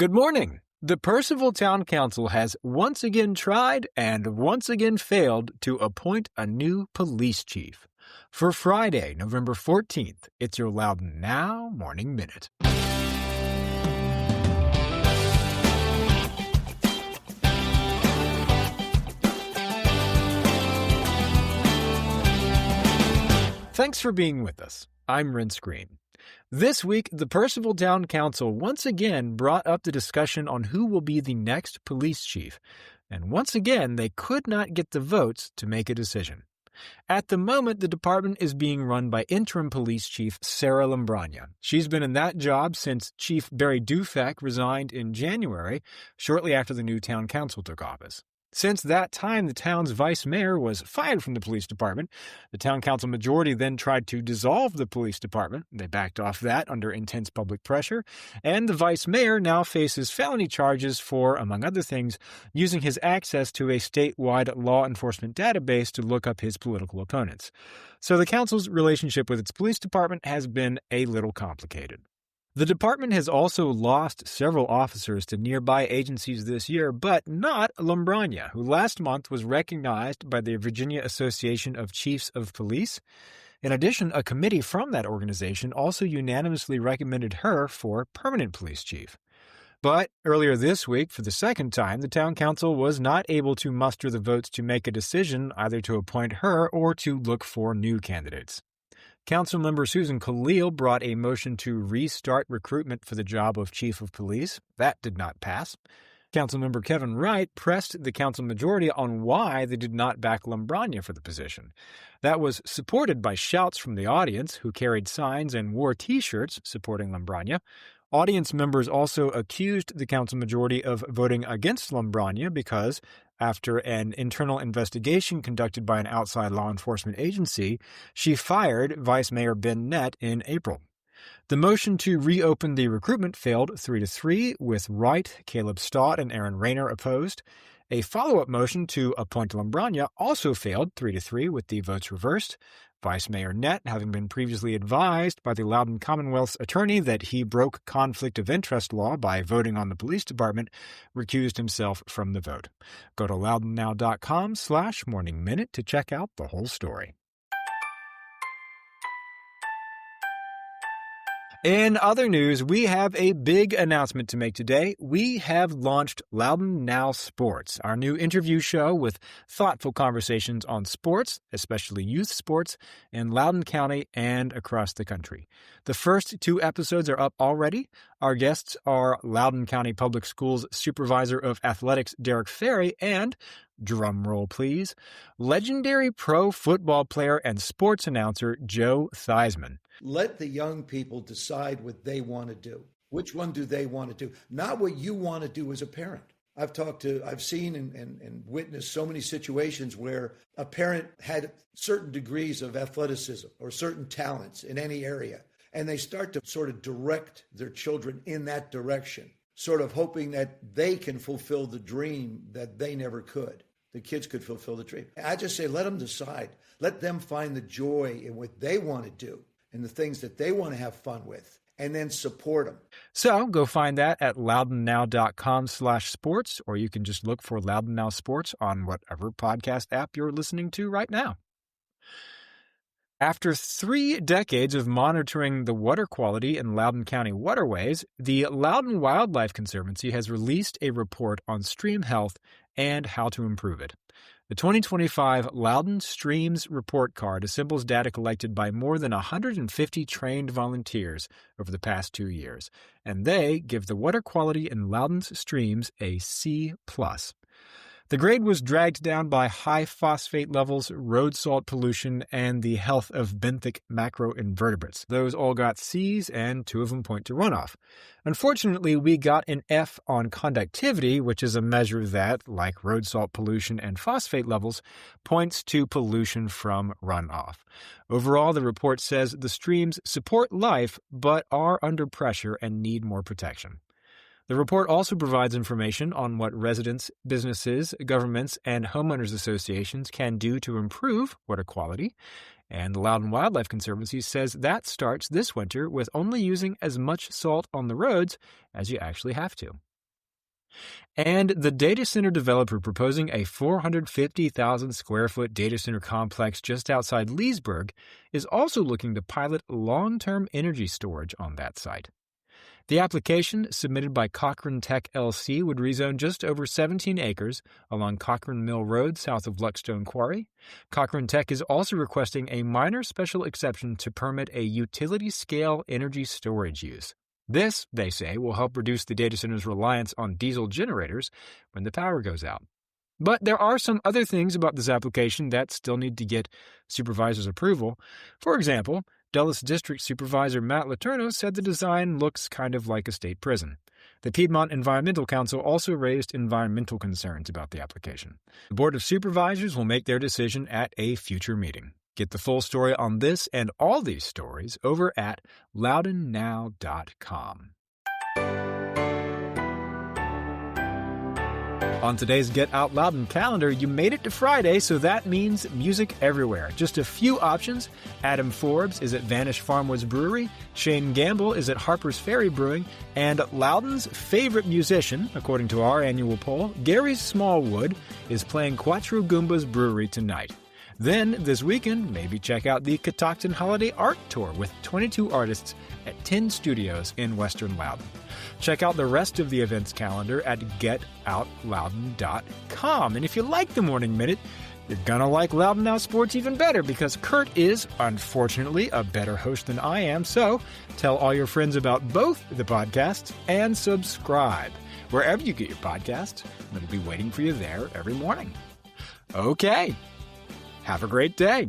Good morning. The Purcellville Town Council has once again tried and once again failed to appoint a new police chief. For Friday, November 14th, it's your Loudoun Now Morning Minute. Thanks for being with us. I'm Ren Screen. This week, the Purcellville Town Council once again brought up the discussion on who will be the next police chief, and once again they could not get the votes to make a decision. At the moment, the department is being run by interim police chief Sarah Lambragna. She's been in that job since Chief Barry Dufek resigned in January, shortly after the new town council took office. Since that time, the town's vice mayor was fired from the police department. The town council majority then tried to dissolve the police department. They backed off that under intense public pressure. And the vice mayor now faces felony charges for, among other things, using his access to a statewide law enforcement database to look up his political opponents. So the council's relationship with its police department has been a little complicated. The department has also lost several officers to nearby agencies this year, but not Lambragna, who last month was recognized by the Virginia Association of Chiefs of Police. In addition, a committee from that organization also unanimously recommended her for permanent police chief. But earlier this week, for the second time, the town council was not able to muster the votes to make a decision either to appoint her or to look for new candidates. Councilmember Susan Khalil brought a motion to restart recruitment for the job of chief of police. That did not pass. Councilmember Kevin Wright pressed the council majority on why they did not back Lambragna for the position. That was supported by shouts from the audience, who carried signs and wore T-shirts supporting Lambragna. Audience members also accused the council majority of voting against Lambragna because, after an internal investigation conducted by an outside law enforcement agency, she fired Vice Mayor Ben Nett in April. The motion to reopen the recruitment failed 3-3, with Wright, Caleb Stott, and Aaron Rayner opposed. A follow-up motion to appoint Lambragna also failed 3-3, with the votes reversed. Vice Mayor Nett, having been previously advised by the Loudoun Commonwealth's attorney that he broke conflict of interest law by voting on the police department, recused himself from the vote. Go to loudounnow.com/morningminute to check out the whole story. In other news, we have a big announcement to make today. We have launched Loudoun Now Sports, our new interview show with thoughtful conversations on sports, especially youth sports, in Loudoun County and across the country. The first 2 episodes are up already. Our guests are Loudoun County Public Schools Supervisor of Athletics Derek Farrey and, drum roll please, legendary pro football player and sports announcer Joe Theismann. Let the young people decide what they want to do. Which one do they want to do? Not what you want to do as a parent. I've seen and witnessed so many situations where a parent had certain degrees of athleticism or certain talents in any area, and they start to sort of direct their children in that direction, sort of hoping that they can fulfill the dream that they never could. The kids could fulfill the dream. I just say, let them decide. Let them find the joy in what they want to do and the things that they want to have fun with, and then support them. So go find that at loudounnow.com/sports, or you can just look for Loudoun Now Sports on whatever podcast app you're listening to right now. After 3 decades of monitoring the water quality in Loudoun County waterways, the Loudoun Wildlife Conservancy has released a report on stream health and how to improve it. The 2025 Loudoun Streams Report Card assembles data collected by more than 150 trained volunteers over the past 2 years, and they give the water quality in Loudoun's streams a C+. The grade was dragged down by high phosphate levels, road salt pollution, and the health of benthic macroinvertebrates. Those all got C's, and 2 of them point to runoff. Unfortunately, we got an F on conductivity, which is a measure that, like road salt pollution and phosphate levels, points to pollution from runoff. Overall, the report says the streams support life, but are under pressure and need more protection. The report also provides information on what residents, businesses, governments, and homeowners associations can do to improve water quality. And the Loudoun Wildlife Conservancy says that starts this winter with only using as much salt on the roads as you actually have to. And the data center developer proposing a 450,000 square foot data center complex just outside Leesburg is also looking to pilot long-term energy storage on that site. The application, submitted by Cochrane Tech LC, would rezone just over 17 acres along Cochrane Mill Road south of Luckstone Quarry. Cochrane Tech is also requesting a minor special exception to permit a utility-scale energy storage use. This, they say, will help reduce the data center's reliance on diesel generators when the power goes out. But there are some other things about this application that still need to get Supervisor's approval. For example, Dulles District Supervisor Matt Letourneau said the design looks kind of like a state prison. The Piedmont Environmental Council also raised environmental concerns about the application. The Board of Supervisors will make their decision at a future meeting. Get the full story on this and all these stories over at loudounnow.com. On today's Get Out Loudon calendar, you made it to Friday, so that means music everywhere. Just a few options. Adam Forbes is at Vanish Farmwoods Brewery, Shane Gamble is at Harper's Ferry Brewing, and Loudon's favorite musician, according to our annual poll, Gary Smallwood, is playing Quattro Goombas Brewery tonight. Then, this weekend, maybe check out the Catoctin Holiday Art Tour with 22 artists at 10 studios in Western Loudoun. Check out the rest of the events calendar at getoutloudon.com. And if you like the Morning Minute, you're gonna like Loudoun Now Sports even better because Kurt is, unfortunately, a better host than I am. So tell all your friends about both the podcasts and subscribe wherever you get your podcasts. It'll be waiting for you there every morning. Okay. Have a great day.